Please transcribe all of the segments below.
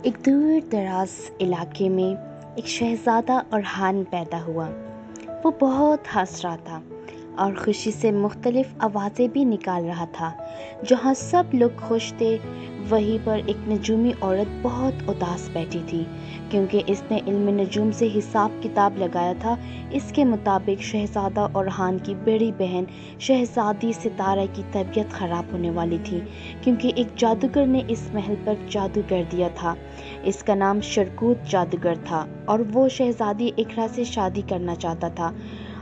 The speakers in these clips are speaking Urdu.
ایک دور دراز علاقے میں ایک شہزادہ اورحان پیدا ہوا۔ وہ بہت ہنس رہا تھا اور خوشی سے مختلف آوازیں بھی نکال رہا تھا۔ جہاں سب لوگ خوش تھے وہیں پر ایک نجومی عورت بہت اداس بیٹھی تھی، کیونکہ اس نے علم نجوم سے حساب کتاب لگایا تھا۔ اس کے مطابق شہزادہ اورحان کی بڑی بہن شہزادی ستارہ کی طبیعت خراب ہونے والی تھی، کیونکہ ایک جادوگر نے اس محل پر جادو کر دیا تھا۔ اس کا نام شرکوت جادوگر تھا اور وہ شہزادی اقرا سے شادی کرنا چاہتا تھا۔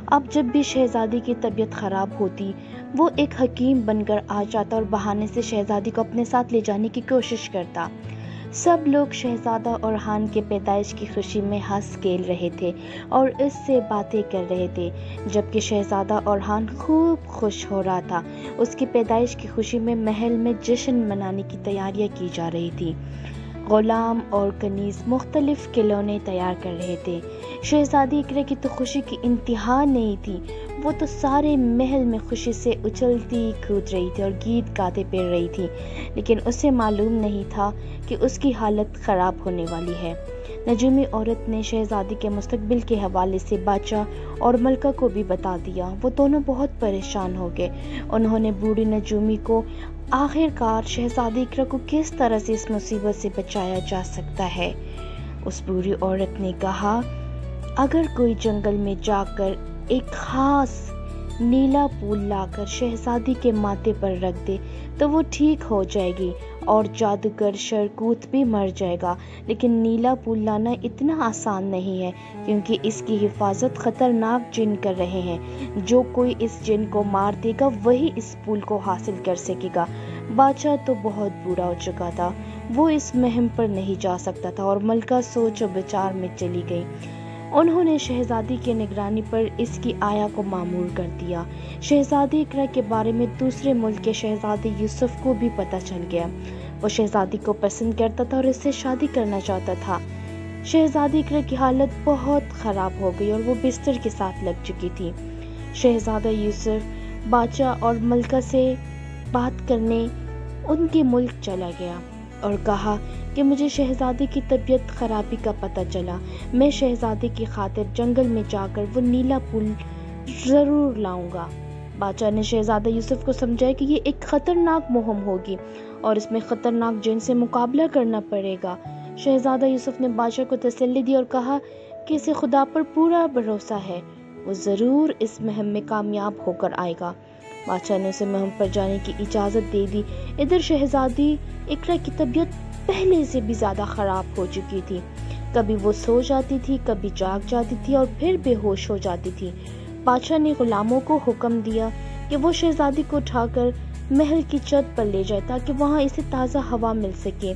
اب جب بھی شہزادی کی طبیعت خراب ہوتی، وہ ایک حکیم بن کر آ جاتا اور بہانے سے شہزادی کو اپنے ساتھ لے جانے کی کوشش کرتا۔ سب لوگ شہزادہ اورحان کے پیدائش کی خوشی میں ہنس کھیل رہے تھے اور اس سے باتیں کر رہے تھے، جبکہ شہزادہ اورحان خوب خوش ہو رہا تھا۔ اس کی پیدائش کی خوشی میں محل میں جشن منانے کی تیاریاں کی جا رہی تھی۔ غلام اور کنیز مختلف کھلونے تیار کر رہے تھے۔ شہزادی اقرا کی تو خوشی کی انتہا نہیں تھی۔ وہ تو سارے محل میں خوشی سے اچھلتی کود رہی تھی اور گیت گاتے پھر رہی تھی، لیکن اسے معلوم نہیں تھا کہ اس کی حالت خراب ہونے والی ہے۔ نجومی عورت نے شہزادی کے مستقبل کے حوالے سے بادشاہ اور ملکہ کو بھی بتا دیا۔ وہ دونوں بہت پریشان ہو گئے۔ انہوں نے بوڑھی نجومی کو آخر کار شہزادی اقرا کو کس طرح سے اس مصیبت سے بچایا جا سکتا ہے۔ اس بوڑھی عورت نے کہا، اگر کوئی جنگل میں جا کر ایک خاص نیلا پھول لا کر شہزادی کے ماتھے پر رکھ دے تو وہ ٹھیک ہو جائے گی اور جادوگر شرکوت بھی مر جائے گا۔ لیکن نیلا پھول لانا اتنا آسان نہیں ہے، کیونکہ اس کی حفاظت خطرناک جن کر رہے ہیں۔ جو کوئی اس جن کو مار دے گا وہی اس پھول کو حاصل کر سکے گا۔ بادشاہ تو بہت بوڑھا ہو چکا تھا، وہ اس مہم پر نہیں جا سکتا تھا اور ملکہ سوچ و بچار میں چلی گئی۔ انہوں نے شہزادی کی نگرانی پر اس کی آیا کو مامور کر دیا۔ شہزادی اقرا کے بارے میں دوسرے ملک کے شہزادے یوسف کو بھی پتہ چل گیا۔ وہ شہزادی کو پسند کرتا تھا اور اس سے شادی کرنا چاہتا تھا۔ شہزادی اقرا کی حالت بہت خراب ہو گئی اور وہ بستر کے ساتھ لگ چکی تھی۔ شہزادہ یوسف بادشاہ اور ملکہ سے بات کرنے ان کے ملک چلا گیا اور کہا کہ مجھے شہزادی کی طبیعت خرابی کا پتہ چلا۔ میں شہزادی کی خاطر جنگل میں جا کر وہ نیلا پھول ضرور لاؤں گا۔ بادشاہ نے شہزادہ یوسف کو سمجھایا کہ یہ ایک خطرناک مہم ہوگی اور اس میں خطرناک جن سے مقابلہ کرنا پڑے گا۔ شہزادہ یوسف نے بادشاہ کو تسلی دی اور کہا کہ اسے خدا پر پورا بھروسہ ہے، وہ ضرور اس مہم میں کامیاب ہو کر آئے گا۔ بادشاہ نے اسے مہم پر جانے کی اجازت دے دی۔ ادھر شہزادی اقرا کی طبیعت پہلے سے بھی زیادہ خراب ہو چکی تھی۔ کبھی وہ سو جاتی تھی، کبھی جاگ جاتی تھی اور پھر بے ہوش ہو جاتی تھی۔ بادشاہ نے غلاموں کو حکم دیا کہ وہ شہزادی کو اٹھا کر محل کی چھت پر لے جائے تاکہ وہاں اسے تازہ ہوا مل سکے،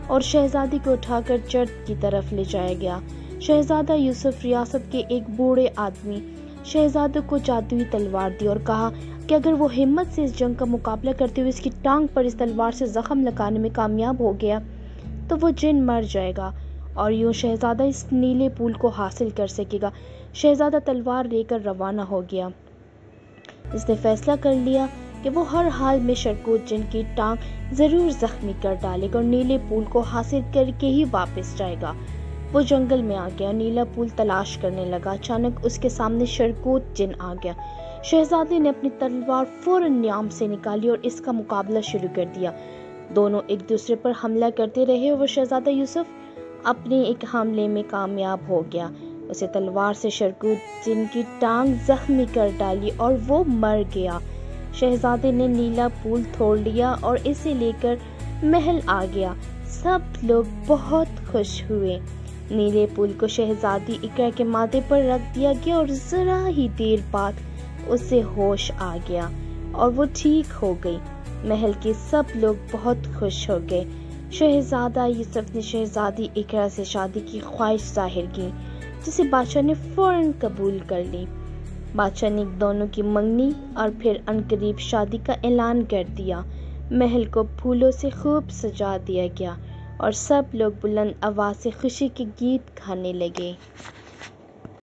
اور شہزادی کو اٹھا کر چھت کی طرف لے جایا گیا۔ شہزادہ یوسف ریاست کے ایک بوڑھے آدمی شہزادے کو جادوئی تلوار دی اور کہا کہ اگر وہ ہمت سے اس جنگ کا مقابلہ کرتے ہوئے اس کی ٹانگ پر اس تلوار سے زخم لگانے میں کامیاب ہو گیا تو وہ جن مر جائے گا اور یوں شہزادہ اس نیلے پھول کو حاصل کر سکے گا۔ شہزادہ تلوار لے کر روانہ ہو گیا۔ اس نے فیصلہ کر لیا کہ وہ ہر حال میں شرکوت جن کی ٹانگ ضرور زخمی کر ڈالے گا اور نیلے پھول کو حاصل کر کے ہی واپس جائے گا۔ وہ جنگل میں آ گیا، نیلا پھول تلاش کرنے لگا۔ اچانک اس کے سامنے شرکوت جن آ گیا۔ شہزادے نے اپنی تلوار فوراً نیام سے نکالی اور اس کا مقابلہ شروع کر دیا۔ دونوں ایک دوسرے پر حملہ کرتے رہے اور شہزادہ یوسف اپنے ایک حملے میں کامیاب ہو گیا۔ اسے تلوار سے شرکوت جن کی ٹانگ زخمی کر ڈالی اور وہ مر گیا۔ شہزادے نے نیلا پھول توڑ لیا اور اسے لے کر محل آ گیا۔ سب لوگ بہت خوش ہوئے۔ نیلے پھول کو شہزادی اقرا کے ماتھے پر رکھ دیا گیا اور ذرا ہی دیر بعد اسے ہوش آ گیا اور وہ ٹھیک ہو گئی۔ محل کے سب لوگ بہت خوش ہو گئے۔ شہزادہ یوسف نے شہزادی اقرا سے شادی کی خواہش ظاہر کی، جسے بادشاہ نے فوراً قبول کر لی۔ بادشاہ نے دونوں کی منگنی اور پھر عنقریب شادی کا اعلان کر دیا۔ محل کو پھولوں سے خوب سجا دیا گیا اور سب لوگ بلند آواز سے خوشی کے گیت گانے لگے۔